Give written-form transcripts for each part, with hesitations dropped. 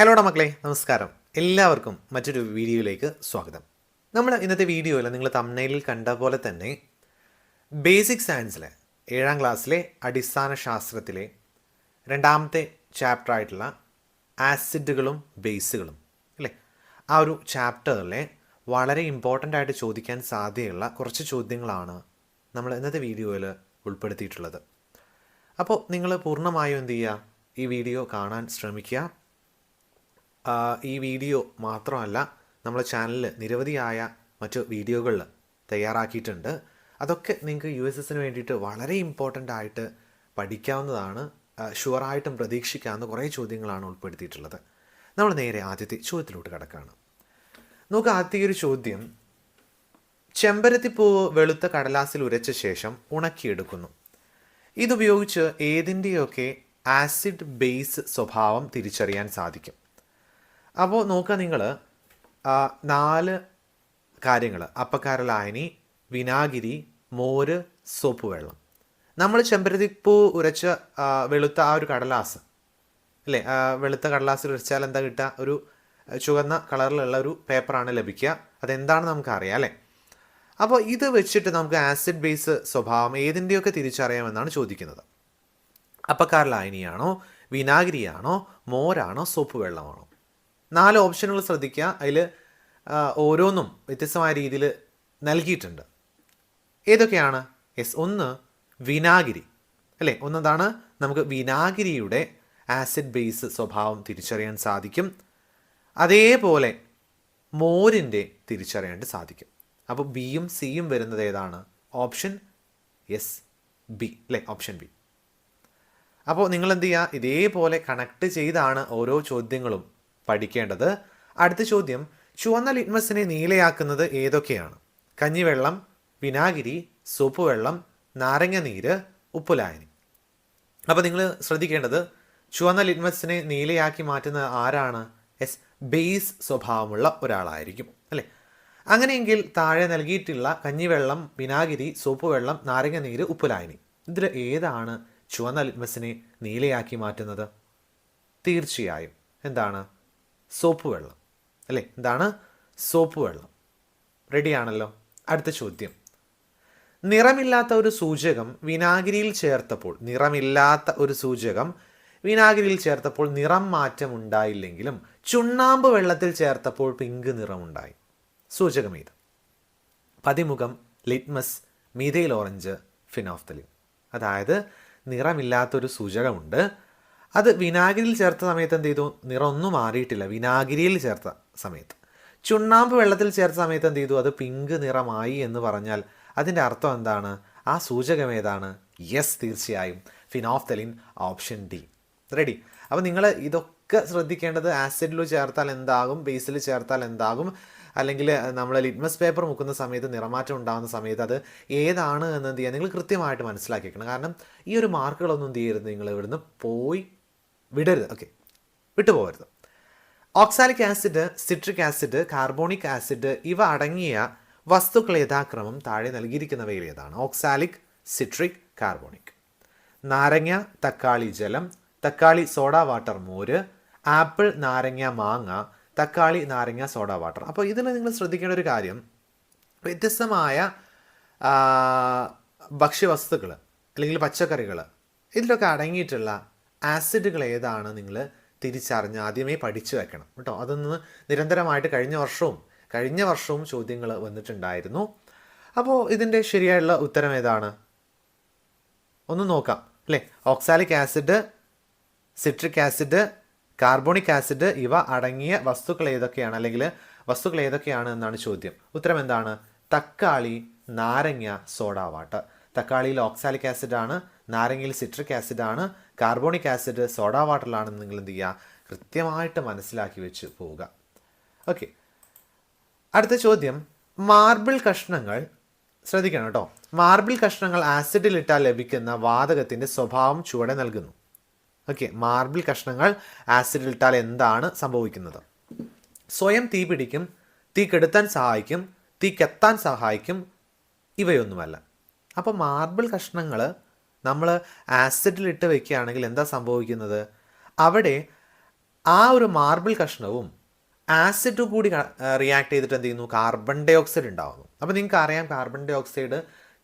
ഹലോടാ മക്കളെ, നമസ്കാരം. എല്ലാവർക്കും മറ്റൊരു വീഡിയോയിലേക്ക് സ്വാഗതം. നമ്മൾ ഇന്നത്തെ വീഡിയോയിൽ നിങ്ങൾ തംബ്നെയിലിൽ കണ്ട പോലെ തന്നെ ബേസിക് സയൻസിലെ 7ാം ക്ലാസ്സിലെ അടിസ്ഥാന ശാസ്ത്രത്തിലെ രണ്ടാമത്തെ ചാപ്റ്റർ ആയിട്ടുള്ള ആസിഡുകളും ബേസുകളും അല്ലേ, ആ ഒരു ചാപ്റ്ററിലെ വളരെ ഇമ്പോർട്ടൻ്റ് ആയിട്ട് ചോദിക്കാൻ സാധ്യതയുള്ള കുറച്ച് ചോദ്യങ്ങളാണ് നമ്മൾ ഇന്നത്തെ വീഡിയോയിൽ ഉൾപ്പെടുത്തിയിട്ടുള്ളത്. അപ്പോൾ നിങ്ങൾ പൂർണ്ണമായും എന്ത് ചെയ്യുക, ഈ വീഡിയോ കാണാൻ ശ്രമിക്കുക. ഈ വീഡിയോ മാത്രമല്ല, നമ്മുടെ ചാനലിൽ നിരവധിയായ മറ്റു വീഡിയോകൾ തയ്യാറാക്കിയിട്ടുണ്ട്. അതൊക്കെ നിങ്ങൾക്ക് USSന് വേണ്ടിയിട്ട് വളരെ ഇമ്പോർട്ടൻ്റ് ആയിട്ട് പഠിക്കാവുന്നതാണ്. ഷുവറായിട്ടും പ്രതീക്ഷിക്കാവുന്ന കുറേ ചോദ്യങ്ങളാണ് ഉൾപ്പെടുത്തിയിട്ടുള്ളത്. നമ്മൾ നേരെ ആദ്യത്തെ ചോദ്യത്തിലോട്ട് കിടക്കുകയാണ്. നമുക്ക് ആദ്യത്തെ ഒരു ചോദ്യം, ചെമ്പരത്തിപ്പൂവ് വെളുത്ത കടലാസിൽ ഉരച്ച ശേഷം ഉണക്കിയെടുക്കുന്നു. ഇതുപയോഗിച്ച് ഏതിൻ്റെയൊക്കെ ആസിഡ് ബേസ് സ്വഭാവം തിരിച്ചറിയാൻ സാധിക്കും? അപ്പോൾ നോക്കുക, നിങ്ങൾ 4 കാര്യങ്ങൾ: അപ്പക്കാര ലായനി, വിനാഗിരി, മോര്, സോപ്പ് വെള്ളം. നമ്മൾ ചെമ്പരത്തിപ്പൂ ഉരച്ച വെളുത്ത ആ ഒരു കടലാസ് അല്ലേ, വെളുത്ത കടലാസിൽ ഉരച്ചാൽ എന്താ കിട്ടുക? ഒരു ചുവന്ന കളറിലുള്ള ഒരു പേപ്പറാണ് ലഭിക്കുക. അതെന്താണ് നമുക്കറിയാം അല്ലേ. അപ്പോൾ ഇത് വെച്ചിട്ട് നമുക്ക് ആസിഡ് ബേസ് സ്വഭാവം ഏതിൻ്റെയൊക്കെ തിരിച്ചറിയാമെന്നാണ് ചോദിക്കുന്നത്. അപ്പക്കാര ലായനിയാണോ, വിനാഗിരിയാണോ, മോരാണോ, സോപ്പ് വെള്ളമാണോ? 4 ഓപ്ഷനുകൾ ശ്രദ്ധിക്കുക. അതിൽ ഓരോന്നും വ്യത്യസ്തമായ രീതിയിൽ നൽകിയിട്ടുണ്ട്. ഏതൊക്കെയാണ്? ഒന്ന് വിനാഗിരി അല്ലേ. ഒന്നെന്താണ്, നമുക്ക് വിനാഗിരിയുടെ ആസിഡ് ബേസ് സ്വഭാവം തിരിച്ചറിയാൻ സാധിക്കും. അതേപോലെ മോരിൻ്റെ തിരിച്ചറിയാൻ സാധിക്കും. അപ്പോൾ ബിയും സിയും വരുന്നത് ഏതാണ്? ഓപ്ഷൻ ബി അല്ലേ, ഓപ്ഷൻ ബി. അപ്പോൾ നിങ്ങൾ എന്ത് ചെയ്യുക, ഇതേപോലെ കണക്ട് ചെയ്താണ് ഓരോ ചോദ്യങ്ങളും പഠിക്കേണ്ടത്. അടുത്ത ചോദ്യം, ചുവന്ന ലിറ്റ്മസിനെ നീലയാക്കുന്നത് ഏതൊക്കെയാണ്? കഞ്ഞിവെള്ളം, വിനാഗിരി, സോപ്പ് വെള്ളം, നാരങ്ങ നീര്, ഉപ്പുലായനി. അപ്പോൾ നിങ്ങൾ ശ്രദ്ധിക്കേണ്ടത്, ചുവന്ന ലിറ്റ്മസിനെ നീലയാക്കി മാറ്റുന്ന ആരാണ്? ബേസ് സ്വഭാവമുള്ള ഒരാളായിരിക്കും അല്ലേ. അങ്ങനെയെങ്കിൽ താഴെ നൽകിയിട്ടുള്ള കഞ്ഞിവെള്ളം, വിനാഗിരി, സോപ്പ് വെള്ളം, നാരങ്ങ നീര്, ഉപ്പുലായനി, ഇതിൽ ഏതാണ് ചുവന്ന ലിറ്റ്മസിനെ നീലയാക്കി മാറ്റുന്നത്? തീർച്ചയായും എന്താണ്? സോപ്പ് വെള്ളം അല്ലേ. എന്താണ്? സോപ്പ് വെള്ളം. റെഡിയാണല്ലോ. അടുത്ത ചോദ്യം, നിറമില്ലാത്ത ഒരു സൂചകം വിനാഗിരിയിൽ ചേർത്തപ്പോൾ നിറം മാറ്റം ഉണ്ടായില്ലെങ്കിലും ചുണ്ണാമ്പ് വെള്ളത്തിൽ ചേർത്തപ്പോൾ പിങ്ക് നിറമുണ്ടായി. സൂചകം ഏത്? പതിമുഖം, ലിറ്റ്മസ്, മീഥൈൽ ഓറഞ്ച്, ഫിനോഫ്തലിൻ. അതായത് നിറമില്ലാത്തൊരു സൂചകമുണ്ട്, അത് വിനാഗിരിയിൽ ചേർത്ത സമയത്ത് എന്ത് ചെയ്തു? നിറം ഒന്നും മാറിയിട്ടില്ല വിനാഗിരിയിൽ ചേർത്ത സമയത്ത്. ചുണ്ണാമ്പ് വെള്ളത്തിൽ ചേർത്ത സമയത്ത് എന്ത് ചെയ്തു? അത് പിങ്ക് നിറമായി എന്ന് പറഞ്ഞാൽ അതിൻ്റെ അർത്ഥം എന്താണ്? ആ സൂചകം ഏതാണ്? തീർച്ചയായും ഫിനോഫ്തലിൻ, ഓപ്ഷൻ ഡി. റെഡി. അപ്പോൾ നിങ്ങൾ ഇതൊക്കെ ശ്രദ്ധിക്കേണ്ടത്, ആസിഡിൽ ചേർത്താൽ എന്താകും, ബേസിൽ ചേർത്താൽ എന്താകും, അല്ലെങ്കിൽ നമ്മൾ ലിറ്റ്മസ് പേപ്പർ മുക്കുന്ന സമയത്ത് നിറമാറ്റം ഉണ്ടാകുന്ന സമയത്ത് അത് ഏതാണ് എന്ന് എന്ത് ചെയ്യുക, നിങ്ങൾ കൃത്യമായിട്ട് മനസ്സിലാക്കിക്കണം. കാരണം ഈ ഒരു മാർക്കുകളൊന്നും എന്ത് ചെയ്യരുത്, നിങ്ങൾ ഇവിടുന്ന് പോയി വിടരുത്. ഓക്കെ, വിട്ടുപോകരുത്. Oxalic acid, citric acid, carbonic acid ഇവ അടങ്ങിയ വസ്തുക്കൾ യഥാക്രമം താഴെ നൽകിയിരിക്കുന്നവയിൽ ഏതാണ്? Oxalic, citric, carbonic. നാരങ്ങ, തക്കാളി ജലം, തക്കാളി സോഡ വാട്ടർ മോര്, ആപ്പിൾ, നാരങ്ങ, മാങ്ങ, തക്കാളി, നാരങ്ങ, സോഡ വാട്ടർ. അപ്പോൾ ഇതിൽ നിങ്ങൾ ശ്രദ്ധിക്കേണ്ട ഒരു കാര്യം, വ്യത്യസ്തമായ ഭക്ഷ്യവസ്തുക്കൾ അല്ലെങ്കിൽ പച്ചക്കറികൾ ഇതിലൊക്കെ അടങ്ങിയിട്ടുള്ള ആസിഡുകൾ ഏതാണ് നിങ്ങൾ തിരിച്ചറിഞ്ഞ് ആദ്യമേ പഠിച്ചു വെക്കണം കേട്ടോ. അതൊന്ന് നിരന്തരമായിട്ട് കഴിഞ്ഞ വർഷവും ചോദ്യങ്ങൾ വന്നിട്ടുണ്ടായിരുന്നു. അപ്പോൾ ഇതിൻ്റെ ശരിയായുള്ള ഉത്തരം ഏതാണ്? ഒന്ന് നോക്കാം അല്ലേ. Oxalic acid, citric acid, carbonic acid ഇവ അടങ്ങിയ വസ്തുക്കൾ ഏതൊക്കെയാണ്, അല്ലെങ്കിൽ വസ്തുക്കൾ ഏതൊക്കെയാണ് എന്നാണ് ചോദ്യം. ഉത്തരം എന്താണ്? തക്കാളി, നാരങ്ങ, സോഡ വാട്ടർ. തക്കാളിയിൽ ഓക്സാലിക് ആസിഡാണ്, നാരങ്ങയിൽ സിട്രിക് ആസിഡാണ്, കാർബോണിക് ആസിഡ് സോഡ വാട്ടറിലാണെന്ന് നിങ്ങൾ എന്ത് ചെയ്യുക, കൃത്യമായിട്ട് മനസ്സിലാക്കി വെച്ച് പോവുക. ഓക്കെ, അടുത്ത ചോദ്യം, മാർബിൾ കഷ്ണങ്ങൾ ശ്രദ്ധിക്കണം കേട്ടോ. മാർബിൾ കഷ്ണങ്ങൾ ആസിഡിലിട്ടാൽ ലഭിക്കുന്ന വാതകത്തിൻ്റെ സ്വഭാവം ചുവടെ നൽകുന്നു. ഓക്കെ, മാർബിൾ കഷ്ണങ്ങൾ ആസിഡിലിട്ടാൽ എന്താണ് സംഭവിക്കുന്നത്? സ്വയം തീ പിടിക്കും, തീ കെടുത്താൻ സഹായിക്കും, തീ കെത്താൻ സഹായിക്കും, ഇവയൊന്നുമല്ല. അപ്പോൾ മാർബിൾ കഷ്ണങ്ങൾ നമ്മൾ ആസിഡിലിട്ട് വയ്ക്കുകയാണെങ്കിൽ എന്താ സംഭവിക്കുന്നത്? അവിടെ ആ ഒരു മാർബിൾ കഷ്ണവും ആസിഡ് കൂടി റിയാക്ട് ചെയ്തിട്ട് എന്ത് ചെയ്യുന്നു, കാർബൺ ഡൈ ഓക്സൈഡ് ഉണ്ടാകുന്നു. അപ്പോൾ നിങ്ങൾക്ക് അറിയാം കാർബൺ ഡൈ ഓക്സൈഡ്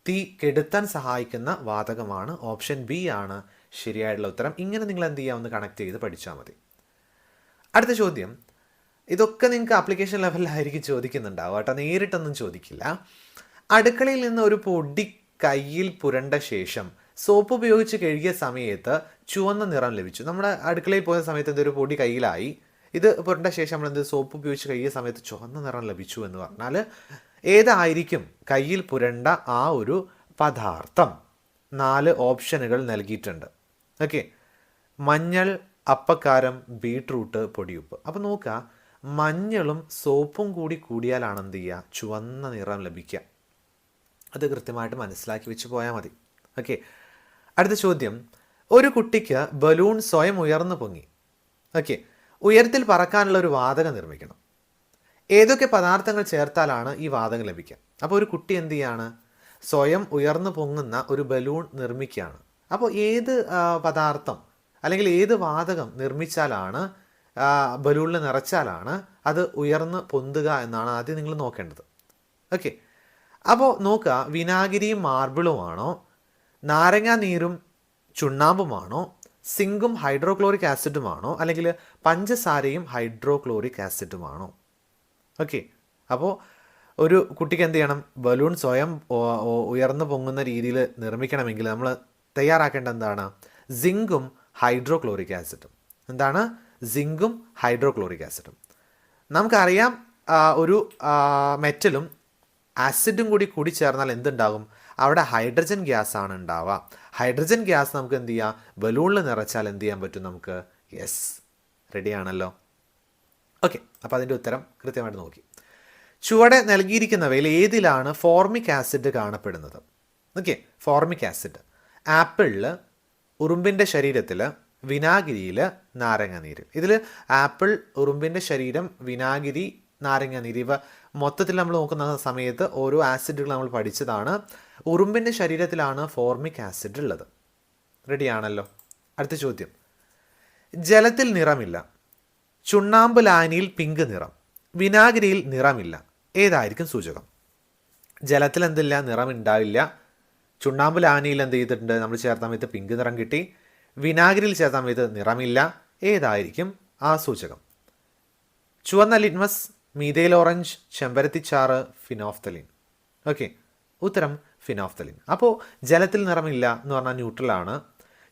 തീ കെടുത്താൻ സഹായിക്കുന്ന വാതകമാണ്. ഓപ്ഷൻ ബി ആണ് ശരിയായിട്ടുള്ള ഉത്തരം. ഇങ്ങനെ നിങ്ങൾ എന്ത് ചെയ്യുക, ഒന്ന് കണക്ട് ചെയ്ത് പഠിച്ചാൽ മതി. അടുത്ത ചോദ്യം, ഇതൊക്കെ നിങ്ങൾക്ക് ആപ്ലിക്കേഷൻ ലെവലിലായിരിക്കും ചോദിക്കുന്നുണ്ടാവും കേട്ടോ, നേരിട്ടൊന്നും ചോദിക്കില്ല. അടുക്കളയിൽ നിന്ന് ഒരു പൊടി കയ്യിൽ പുരണ്ട ശേഷം സോപ്പ് ഉപയോഗിച്ച് കഴുകിയ സമയത്ത് ചുവന്ന നിറം ലഭിച്ചു. നമ്മുടെ അടുക്കളയിൽ പോയ സമയത്ത് എന്തൊരു പൊടി കയ്യിലായി, ഇത് പുരണ്ട ശേഷം നമ്മൾ എന്ത് സോപ്പ് ഉപയോഗിച്ച് കഴുകിയ സമയത്ത് ചുവന്ന നിറം ലഭിച്ചു എന്ന് പറഞ്ഞാൽ ഏതായിരിക്കും കയ്യിൽ പുരണ്ട ആ ഒരു പദാർത്ഥം? 4 ഓപ്ഷനുകൾ നൽകിയിട്ടുണ്ട്. ഓക്കെ, മഞ്ഞൾ, അപ്പക്കാരം, ബീട്രൂട്ട്, പൊടിയുപ്പ്. അപ്പോൾ നോക്കുക, മഞ്ഞളും സോപ്പും കൂടി കൂടിയാലാണ് എന്ത് ചെയ്യുക, ചുവന്ന നിറം ലഭിക്കുക. അത് കൃത്യമായിട്ട് മനസ്സിലാക്കി വെച്ച് പോയാൽ മതി. ഓക്കെ, അടുത്ത ചോദ്യം, ഒരു കുട്ടിക്ക് ബലൂൺ സ്വയം ഉയർന്നു പൊങ്ങി. ഓക്കെ, ഉയരത്തിൽ പറക്കാനുള്ള ഒരു വാതകം നിർമ്മിക്കണം. ഏതൊക്കെ പദാർത്ഥങ്ങൾ ചേർത്താലാണ് ഈ വാതകം ലഭിക്കുക? അപ്പോൾ ഒരു കുട്ടി എന്ത് ചെയ്യാണ്, സ്വയം ഉയർന്നു പൊങ്ങുന്ന ഒരു ബലൂൺ നിർമ്മിക്കുകയാണ്. അപ്പോൾ ഏത് പദാർത്ഥം അല്ലെങ്കിൽ ഏത് വാതകം നിർമ്മിച്ചാലാണ്, ബലൂണിൽ നിറച്ചാലാണ് അത് ഉയർന്ന് പൊന്തുക എന്നാണ് ആദ്യം നിങ്ങൾ നോക്കേണ്ടത്. ഓക്കെ, അപ്പോൾ നോക്കുക, വിനാഗിരിയും മാർബിളുമാണോ, നാരങ്ങാ നീരും ചുണ്ണാമ്പുമാണോ, സിങ്കും ഹൈഡ്രോക്ലോറിക് ആസിഡുമാണോ, അല്ലെങ്കിൽ പഞ്ചസാരയും ഹൈഡ്രോക്ലോറിക് ആസിഡുമാണോ? ഓക്കെ, അപ്പോൾ ഒരു കുട്ടിക്ക് എന്ത് ചെയ്യണം, ബലൂൺ സ്വയം ഉയർന്നു പൊങ്ങുന്ന രീതിയിൽ നിർമ്മിക്കണമെങ്കിൽ നമ്മൾ തയ്യാറാക്കേണ്ട എന്താണ്, സിങ്കും ഹൈഡ്രോക്ലോറിക് ആസിഡും. എന്താണ് സിങ്കും ഹൈഡ്രോക്ലോറിക് ആസിഡും? നമുക്കറിയാം ഒരു മെറ്റലും ആസിഡും കൂടി ചേർന്നാൽ എന്തുണ്ടാകും, അവിടെ ഹൈഡ്രജൻ ഗ്യാസ് ആണ് ഉണ്ടാവുക. ഹൈഡ്രജൻ ഗ്യാസ് നമുക്ക് എന്ത് ചെയ്യാം, ബലൂണിൽ നിറച്ചാൽ എന്ത് ചെയ്യാൻ പറ്റും നമുക്ക്? യെസ്, റെഡിയാണല്ലോ. ഓക്കെ, അപ്പോൾ അതിൻ്റെ ഉത്തരം കൃത്യമായിട്ട് നോക്കി. ചുവടെ നൽകിയിരിക്കുന്നവയിൽ ഏതിലാണ് ഫോർമിക് ആസിഡ് കാണപ്പെടുന്നത്? ഓക്കെ, ഫോർമിക് ആസിഡ് ആപ്പിളിൽ, ഉറുമ്പിൻ്റെ ശരീരത്തിൽ, വിനാഗിരിയിൽ, നാരങ്ങാനീരിൽ. ഇതിൽ ആപ്പിൾ, ഉറുമ്പിൻ്റെ ശരീരം, വിനാഗിരി, നാരങ്ങാനീര്, ഇവ മൊത്തത്തിൽ നമ്മൾ നോക്കുന്ന സമയത്ത് ഓരോ ആസിഡുകൾ നമ്മൾ പഠിച്ചതാണ്. ഉറുമ്പിൻ്റെ ശരീരത്തിലാണ് ഫോർമിക് ആസിഡ് ഉള്ളത്. റെഡിയാണല്ലോ. അടുത്ത ചോദ്യം, ജലത്തിൽ നിറമില്ല, ചുണ്ണാമ്പ് ലായനിയിൽ പിങ്ക് നിറം, വിനാഗിരിയിൽ നിറമില്ല, ഏതായിരിക്കും സൂചകം? ജലത്തിൽ എന്തില്ല, നിറമുണ്ടാവില്ല. ചുണ്ണാമ്പ് ലായനിയിൽ എന്ത് ചെയ്തിട്ടുണ്ട്, നമ്മൾ ചേർത്ത സമയത്ത് പിങ്ക് നിറം കിട്ടി. വിനാഗിരിയിൽ ചേർത്ത സമയത്ത് നിറമില്ല, ഏതായിരിക്കും ആ സൂചകം? ചുവന്ന ലിറ്റ്മസ്, മീഥൈൽ ഓറഞ്ച്, ചെമ്പരത്തിച്ചാറ്, ഫിനോഫ്തലിൻ. ഓക്കെ, ഉത്തരം ഫിനോഫ്തലിൻ. അപ്പോൾ ജലത്തിൽ നിറമില്ല എന്ന് പറഞ്ഞാൽ ന്യൂട്രലാണ്.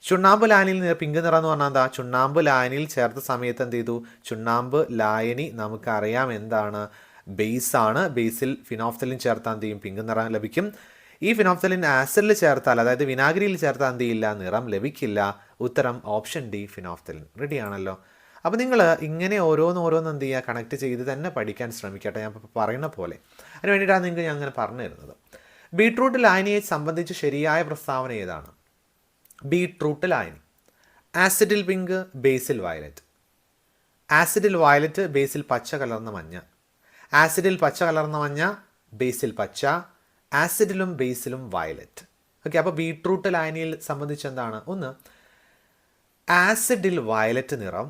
ചുണ്ണാമ്പ് ലായനിയിൽ പിങ്ക് നിറം എന്ന് പറഞ്ഞാൽ എന്താ, ചുണ്ണാമ്പ് ലായനിയിൽ ചേർത്ത സമയത്ത് എന്ത് ചെയ്തു, ചുണ്ണാമ്പ് ലായനി നമുക്കറിയാം എന്താണ്, ബേസാണ്. ബേസിൽ ഫിനോഫ്തലിൻ ചേർത്താൽ എന്ത് ചെയ്യും, പിങ്ക് നിറം ലഭിക്കും. ഈ ഫിനോഫ്തലിൻ ആസിഡിൽ ചേർത്താൽ, അതായത് വിനാഗിരിയിൽ ചേർത്താൽ എന്ത് ചെയ്യില്ല, നിറം ലഭിക്കില്ല. ഉത്തരം ഓപ്ഷൻ ഡി, ഫിനോഫ്തലിൻ. റെഡിയാണല്ലോ. അപ്പോൾ നിങ്ങൾ ഇങ്ങനെ ഓരോന്ന് എന്ത് ചെയ്യുക, കണക്ട് ചെയ്ത് തന്നെ പഠിക്കാൻ ശ്രമിക്കട്ടെ, ഞാൻ പറയുന്ന പോലെ. അതിന് വേണ്ടിയിട്ടാണ് നിങ്ങൾക്ക് ഞാൻ അങ്ങനെ പറഞ്ഞു തരുന്നത്. ബീട്രൂട്ട് ലായനിയെ സംബന്ധിച്ച് ശരിയായ പ്രസ്താവന ഏതാണ്? ബീട്രൂട്ട് ലായനി ആസിഡിൽ പിങ്ക്, ബേസിൽ വയലറ്റ്. ആസിഡിൽ വയലറ്റ്, ബേസിൽ പച്ച കലർന്ന മഞ്ഞ. ആസിഡിൽ പച്ച കലർന്ന മഞ്ഞ, ബേസിൽ പച്ച. ആസിഡിലും ബേസിലും വയലറ്റ്. ഓക്കെ, അപ്പോൾ ബീട്രൂട്ട് ലായനിയിൽ സംബന്ധിച്ച് എന്താണ്, ഒന്ന് ആസിഡിൽ വയലറ്റ് നിറം,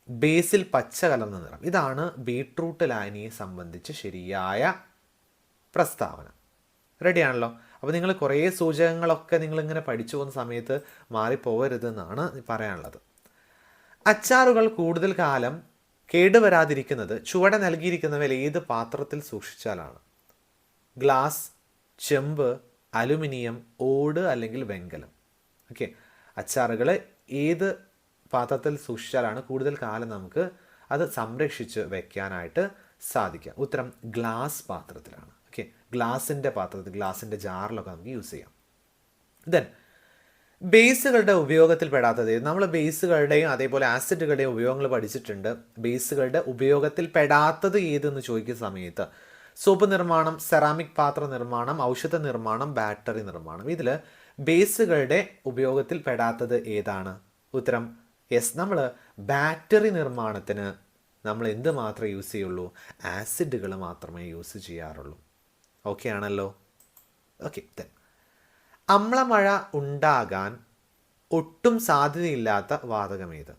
ബേസിൽ പച്ച കലർന്ന നിറം. ഇതാണ് ബീട്രൂട്ട് ലായനിയെ സംബന്ധിച്ച് ശരിയായ പ്രസ്താവന. റെഡിയാണല്ലോ. അപ്പോൾ നിങ്ങൾ കുറേ സൂചകങ്ങളൊക്കെ നിങ്ങളിങ്ങനെ പഠിച്ചു പോകുന്ന സമയത്ത് മാറിപ്പോകരുതെന്നാണ് പറയാനുള്ളത്. അച്ചാറുകൾ കൂടുതൽ കാലം കേടുവരാതിരിക്കുന്നത് ചുവടെ നൽകിയിരിക്കുന്നവയിൽ ഏത് പാത്രത്തിൽ സൂക്ഷിച്ചാലാണ്? ഗ്ലാസ്, ചെമ്പ്, അലുമിനിയം, ഓട് അല്ലെങ്കിൽ വെങ്കലം. ഓക്കെ, അച്ചാറുകൾ ഏത് പാത്രത്തിൽ സൂക്ഷിച്ചാലാണ് കൂടുതൽ കാലം നമുക്ക് അത് സംരക്ഷിച്ച് വെക്കാനായിട്ട് സാധിക്കുക? ഉത്തരം ഗ്ലാസ് പാത്രത്തിലാണ്. ഓക്കെ, ഗ്ലാസിൻ്റെ പാത്രത്തിൽ, ഗ്ലാസിൻ്റെ ജാറിലൊക്കെ നമുക്ക് യൂസ് ചെയ്യാം. ദെൻ ബേസുകളുടെ ഉപയോഗത്തിൽ പെടാത്തത്, നമ്മൾ ബേസുകളുടെയും അതേപോലെ ആസിഡുകളുടെയും ഉപയോഗങ്ങൾ പഠിച്ചിട്ടുണ്ട്. ബേസുകളുടെ ഉപയോഗത്തിൽ പെടാത്തത് ഏതെന്ന് ചോദിക്കുന്ന സമയത്ത് സോപ്പ് നിർമ്മാണം, സെറാമിക് പാത്ര നിർമ്മാണം, ഔഷധ നിർമ്മാണം, ബാറ്ററി നിർമ്മാണം. ഇതിൽ ബേസുകളുടെ ഉപയോഗത്തിൽ പെടാത്തത് ഏതാണ്? ഉത്തരം യെസ്, നമ്മൾ ബാറ്ററി നിർമ്മാണത്തിന് നമ്മൾ എന്ത് മാത്രമേ യൂസ് ചെയ്യുള്ളൂ? ആസിഡുകൾ മാത്രമേ യൂസ് ചെയ്യാറുള്ളൂ. ഓക്കെ ആണല്ലോ. ഓക്കെ, ദെൻ അമ്ലമഴ ഉണ്ടാകാൻ ഒട്ടും സാധ്യതയില്ലാത്ത വാതകം ഏത്?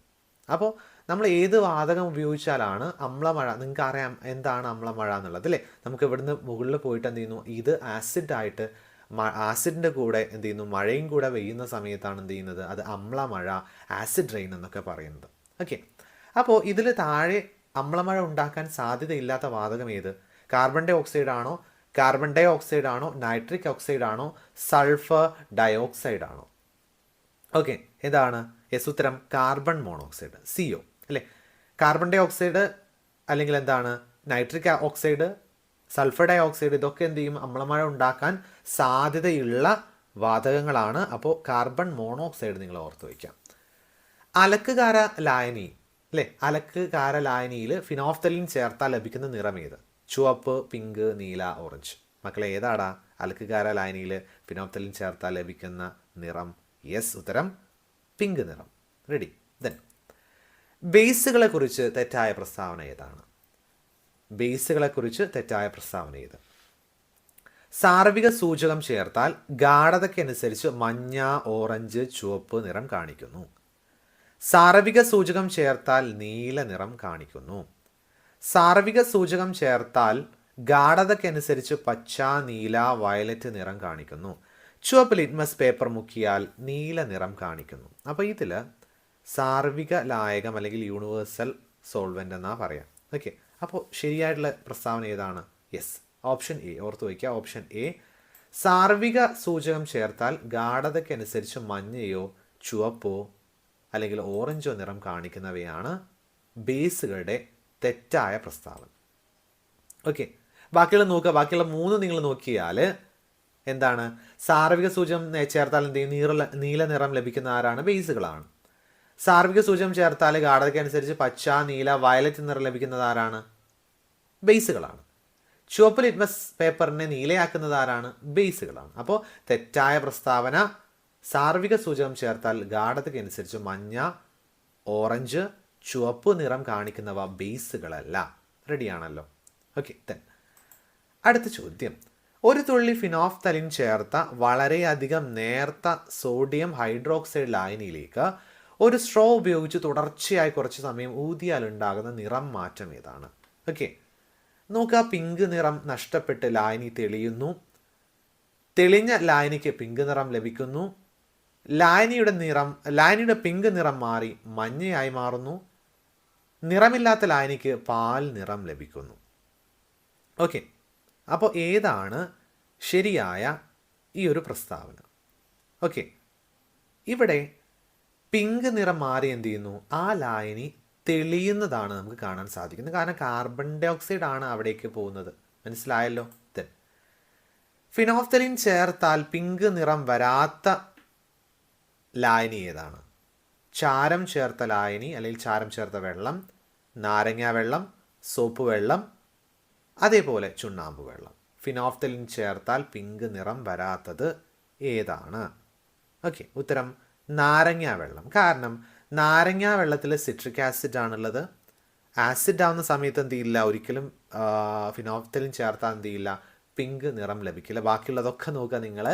അപ്പോൾ നമ്മൾ ഏത് വാതകം ഉപയോഗിച്ചാലാണ് അമ്ലമഴ, നിങ്ങൾക്ക് അറിയാം എന്താണ് അമ്ലമഴ എന്നുള്ളത് അല്ലേ. നമുക്ക് ഇവിടുന്ന് മുകളിൽ പോയിട്ട് എന്ത് ചെയ്യുന്നു, ഇത് ആസിഡായിട്ട് ആസിഡിൻ്റെ കൂടെ എന്ത് ചെയ്യുന്നു, മഴയും കൂടെ പെയ്യുന്ന സമയത്താണ് എന്ത് ചെയ്യുന്നത്, അത് അമ്ലമഴ, ആസിഡ് റെയിൻ എന്നൊക്കെ പറയുന്നത്. ഓക്കെ, അപ്പോൾ ഇതിൽ താഴെ അമ്ലമഴ ഉണ്ടാക്കാൻ സാധ്യതയില്ലാത്ത വാതകം ഏത്? കാർബൺ ഡൈ ഓക്സൈഡ് ആണോ, കാർബൺ ഡൈ ഓക്സൈഡ് ആണോ, നൈട്രിക് ഓക്സൈഡ് ആണോ, സൾഫർ ഡയോക്സൈഡ് ആണോ? ഓക്കെ, ഏതാണ്? യെസ്, ഉത്തരം കാർബൺ മോണോക്സൈഡ്, CO അല്ലേ. കാർബൺ ഡൈ ഓക്സൈഡ് അല്ലെങ്കിൽ എന്താണ് nitric oxide, sulphur dioxide, ഇതൊക്കെ എന്ത് ചെയ്യും, അമ്ലമഴ ഉണ്ടാക്കാൻ സാധ്യതയുള്ള വാതകങ്ങളാണ്. അപ്പോൾ കാർബൺ മോണോക്സൈഡ് നിങ്ങൾ ഓർത്ത് വയ്ക്കാം. അലക്കുകാര ലായനി അല്ലേ, അലക്കുകാര ലായനിയിൽ ഫിനോഫ്തലിൻ ചേർത്താൽ ലഭിക്കുന്ന നിറം ഏത്? ചുവപ്പ്, പിങ്ക്, നീല, ഓറഞ്ച്. മക്കളെ ഏതാടാ അലക്കുകാര ലായനിയിൽ ഫിനോഫ്തലിൻ ചേർത്താൽ ലഭിക്കുന്ന നിറം? യെസ്, ഉത്തരം പിങ്ക് നിറം. റെഡി. ദെൻ ബേസുകളെ കുറിച്ച് തെറ്റായ പ്രസ്താവന ഏതാണ്? ബേസുകളെ കുറിച്ച് തെറ്റായ പ്രസ്താവന ഏത്? സാർവിക സൂചകം ചേർത്താൽ ഗാഢതയ്ക്കനുസരിച്ച് മഞ്ഞ, ഓറഞ്ച്, ചുവപ്പ് നിറം കാണിക്കുന്നു. സാർവിക സൂചകം ചേർത്താൽ നീല നിറം കാണിക്കുന്നു. സാർവിക സൂചകം ചേർത്താൽ ഗാഢതയ്ക്കനുസരിച്ച് പച്ച, നീല, വയലറ്റ് നിറം കാണിക്കുന്നു. ചുവപ്പ് ലിറ്റ്മസ് പേപ്പർ മുക്കിയാൽ നീല നിറം കാണിക്കുന്നു. അപ്പോൾ ഇതിൽ സാർവിക ലായകം അല്ലെങ്കിൽ യൂണിവേഴ്സൽ സോൾവെൻ്റ് എന്നാ പറയാം. ഓക്കെ, അപ്പോൾ ശരിയായിട്ടുള്ള പ്രസ്താവന ഏതാണ്? Yes, option A. ഓർത്ത് വയ്ക്കുക, ഓപ്ഷൻ എ. സാർവിക സൂചകം ചേർത്താൽ ഗാഢതയ്ക്കനുസരിച്ച് മഞ്ഞയോ ചുവപ്പോ അല്ലെങ്കിൽ ഓറഞ്ചോ നിറം കാണിക്കുന്നവയാണ് ബേസുകളുടെ തെറ്റായ പ്രസ്താവന. ഓക്കെ, ബാക്കിയുള്ള നോക്കുക. ബാക്കിയുള്ള 3 നിങ്ങൾ നോക്കിയാൽ എന്താണ്? സാർവിക സൂചകം ചേർത്താൽ എന്ത് ചെയ്യും, നീല നിറം ലഭിക്കുന്ന ആരാണ്? ബേസുകളാണ്. സാർവിക സൂചകം ചേർത്താൽ ഗാഢതയ്ക്കനുസരിച്ച് പച്ച, നീല, വയലറ്റ് നിറം ലഭിക്കുന്നത് ആരാണ്? ബേസുകളാണ്. ചുവപ്പ് ലിറ്റ്മസ് പേപ്പറിനെ നീലയാക്കുന്നത് ആരാണ്? ബേസുകളാണ്. അപ്പോൾ തെറ്റായ പ്രസ്താവന, സാർവിക സൂചകം ചേർത്താൽ ഗാഢതയ്ക്കനുസരിച്ച് മഞ്ഞ, ഓറഞ്ച്, ചുവപ്പ് നിറം കാണിക്കുന്നവ ബേസുകളല്ല. റെഡിയാണല്ലോ? ഓക്കെ, അടുത്ത ചോദ്യം. ഒരു തുള്ളി ഫിനോഫ്തലിൻ ചേർത്ത വളരെയധികം നേർത്ത സോഡിയം ഹൈഡ്രോക്സൈഡ് ലായനിയിലേക്ക് ഒരു സ്ട്രോ ഉപയോഗിച്ച് തുടർച്ചയായി കുറച്ച് സമയം ഊതിയാൽ ഉണ്ടാകുന്ന നിറം മാറ്റം ഏതാണ്? ഓക്കെ, നോക്കുക. പിങ്ക് നിറം നഷ്ടപ്പെട്ട് ലായനി തെളിയുന്നു. തെളിഞ്ഞ ലായനിക്ക് പിങ്ക് നിറം ലഭിക്കുന്നു. ലായനിയുടെ പിങ്ക് നിറം മാറി മഞ്ഞയായി മാറുന്നു. നിറമില്ലാത്ത ലായനിക്ക് പാൽ നിറം ലഭിക്കുന്നു. ഓക്കെ, അപ്പോൾ ഏതാണ് ശരിയായ ഈ ഒരു പ്രസ്താവന? ഓക്കെ, ഇവിടെ പിങ്ക് നിറം മാറി എന്ത് ചെയ്യുന്നു, ആ ലായനി തെളിയുന്നതാണ് നമുക്ക് കാണാൻ സാധിക്കുന്നത്. കാരണം കാർബൺ ഡൈ ഓക്സൈഡ് ആണ് അവിടേക്ക് പോകുന്നത്. മനസ്സിലായല്ലോ? ഫിനോഫ്തലിൻ ചേർത്താൽ പിങ്ക് നിറം വരാത്ത ലായനി ഏതാണ്? ചാരം ചേർത്ത ലായനി അല്ലെങ്കിൽ ചാരം ചേർത്ത വെള്ളം, നാരങ്ങ വെള്ളം, സോപ്പ് വെള്ളം, അതേപോലെ ചുണ്ണാമ്പ് വെള്ളം. ഫിനോഫ്തലിൻ ചേർത്താൽ പിങ്ക് നിറം വരാത്തത് ഏതാണ്? ഓക്കെ, ഉത്തരം നാരങ്ങ വെള്ളം. കാരണം നാരങ്ങ വെള്ളത്തിൽ സിട്രിക് ആസിഡ് ആണുള്ളത്. ആസിഡ് ആവുന്ന സമയത്ത് എന്ത് ചെയ്യില്ല, ഒരിക്കലും ഫിനോഫ്തലിൻ ചേർത്താൽ എന്ത് ചെയ്യില്ല, പിങ്ക് നിറം ലഭിക്കില്ല. ബാക്കിയുള്ളതൊക്കെ നോക്കുക നിങ്ങൾ,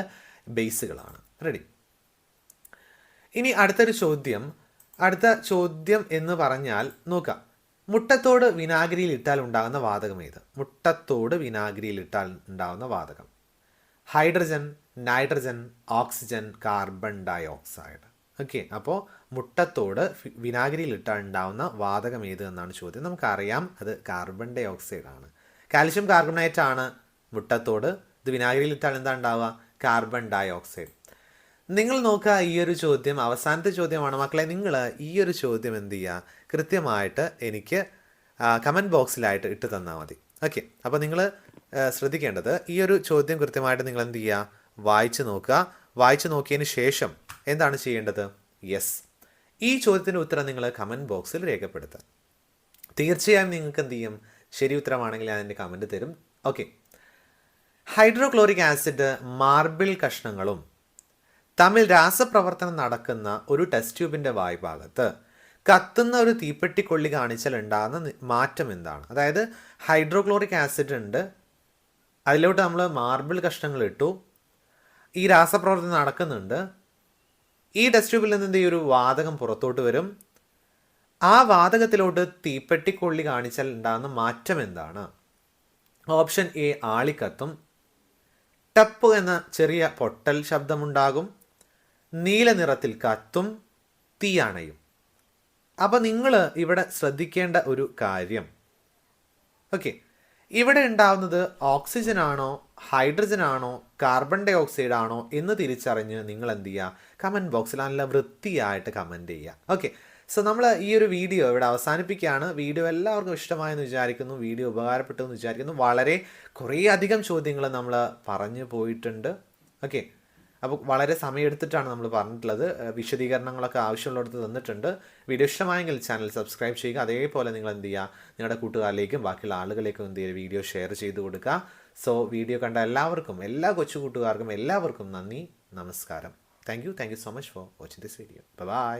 ബേസുകളാണ്. റെഡി. ഇനി അടുത്ത ചോദ്യം എന്ന് പറഞ്ഞാൽ നോക്കാം. മുട്ടത്തോട് വിനാഗിരിയിൽ ഇട്ടാൽ ഉണ്ടാകുന്ന വാതകം ഏത്? മുട്ടത്തോട് വിനാഗിരിയിൽ ഇട്ടാൽ ഉണ്ടാകുന്ന വാതകം hydrogen, nitrogen, oxygen, carbon dioxide. Okay, അപ്പോൾ മുട്ടത്തോട് വിനാഗിരിയിൽ ഇട്ടാൽ ഉണ്ടാകുന്ന വാതകം ഏത് എന്നാണ് ചോദ്യം. നമുക്കറിയാം അത് കാർബൺ ഡൈ ഓക്സൈഡ് ആണ്. കാൽഷ്യം കാർബണേറ്റ് ആണ് മുട്ടത്തോട്. ഇത് വിനാഗിരിയിൽ ഇട്ടാൽ എന്താ ഉണ്ടാവുക? Carbon dioxide. നിങ്ങൾ നോക്കുക, ഈ ഒരു ചോദ്യം അവസാനത്തെ ചോദ്യമാണ് മക്കളെ. നിങ്ങൾ ഈ ഒരു ചോദ്യം എന്ത് ചെയ്യുക, കൃത്യമായിട്ട് എനിക്ക് കമൻറ്റ് ബോക്സിലായിട്ട് ഇട്ട് തന്നാൽ മതി. ഓക്കെ, അപ്പോൾ നിങ്ങൾ ശ്രദ്ധിക്കേണ്ടത്, ഈ ഒരു ചോദ്യം കൃത്യമായിട്ട് നിങ്ങൾ എന്ത് ചെയ്യുക, വായിച്ച് നോക്കുക. വായിച്ച് നോക്കിയതിന് ശേഷം എന്താണ് ചെയ്യേണ്ടത്? യെസ്, ഈ ചോദ്യത്തിൻ്റെ ഉത്തരം നിങ്ങൾ കമൻറ്റ് ബോക്സിൽ രേഖപ്പെടുത്തുക. തീർച്ചയായും നിങ്ങൾക്ക് എന്ത് ചെയ്യും, ശരി ഉത്തരമാണെങ്കിൽ ഞാൻ എൻ്റെ കമൻറ്റ് തരും. ഓക്കെ, ഹൈഡ്രോക്ലോറിക് ആസിഡ് മാർബിൾ കഷ്ണങ്ങളും തമ്മിൽ രാസപ്രവർത്തനം നടക്കുന്ന ഒരു ടെസ്റ്റ് ട്യൂബിൻ്റെ വായ്ഭാഗത്ത് കത്തുന്ന ഒരു തീപ്പെട്ടിക്കൊള്ളി കാണിച്ചാൽ ഉണ്ടാകുന്ന മാറ്റം എന്താണ്? അതായത് ഹൈഡ്രോക്ലോറിക് ആസിഡ് ഉണ്ട്, അതിലോട്ട് നമ്മൾ മാർബിൾ കഷ്ണങ്ങൾ ഇട്ടു, ഈ രാസപ്രവർത്തനം നടക്കുന്നുണ്ട്. ഈ ടെസ്റ്റ് ട്യൂബിൽ നിന്ന് എന്ത് ചെയ്യും, ഒരു വാതകം പുറത്തോട്ട് വരും. ആ വാതകത്തിലോട്ട് തീപ്പെട്ടിക്കൊള്ളി കാണിച്ചാൽ ഉണ്ടാകുന്ന മാറ്റം എന്താണ്? ഓപ്ഷൻ എ ആളിക്കത്തും, ടപ്പ് എന്ന ചെറിയ പൊട്ടൽ ശബ്ദമുണ്ടാകും, നീല നിറത്തിൽ കത്തും, തീ അണയും. അപ്പോൾ നിങ്ങൾ ഇവിടെ ശ്രദ്ധിക്കേണ്ട ഒരു കാര്യം, ഓക്കെ, ഇവിടെ ഉണ്ടാവുന്നത് ഓക്സിജൻ ആണോ ഹൈഡ്രജൻ ആണോ കാർബൺ ഡൈ ഓക്സൈഡ് ആണോ എന്ന് തിരിച്ചറിഞ്ഞ് നിങ്ങൾ എന്ത് ചെയ്യുക, കമൻറ്റ് ബോക്സിൽ നല്ല വൃത്തിയായിട്ട് കമൻറ്റ് ചെയ്യുക. ഓക്കെ, സോ നമ്മൾ ഈ ഒരു വീഡിയോ ഇവിടെ അവസാനിപ്പിക്കുകയാണ്. വീഡിയോ എല്ലാവർക്കും ഇഷ്ടമായെന്ന് വിചാരിക്കുന്നു, വീഡിയോ ഉപകാരപ്പെട്ടു എന്ന് വിചാരിക്കുന്നു. വളരെ കുറേ അധികം ചോദ്യങ്ങൾ നമ്മൾ പറഞ്ഞു പോയിട്ടുണ്ട്. ഓക്കെ, അപ്പോൾ വളരെ സമയമെടുത്തിട്ടാണ് നമ്മൾ പറഞ്ഞിട്ടുള്ളത്. വിശദീകരണങ്ങളൊക്കെ ആവശ്യമുള്ളിടത്ത് തന്നിട്ടുണ്ട്. വീഡിയോ ഇഷ്ടമായെങ്കിൽ ചാനൽ സബ്സ്ക്രൈബ് ചെയ്യുക. അതേപോലെ നിങ്ങൾ എന്ത് ചെയ്യുക, നിങ്ങളുടെ കൂട്ടുകാരിലേക്കും ബാക്കിയുള്ള ആളുകളിലേക്കും എന്ത് ചെയ്യുക, വീഡിയോ ഷെയർ ചെയ്ത് കൊടുക്കുക. സോ വീഡിയോ കണ്ട എല്ലാവർക്കും, എല്ലാ കൊച്ചു കൂട്ടുകാർക്കും എല്ലാവർക്കും നന്ദി, നമസ്കാരം. Thank you so much for watching this video. By.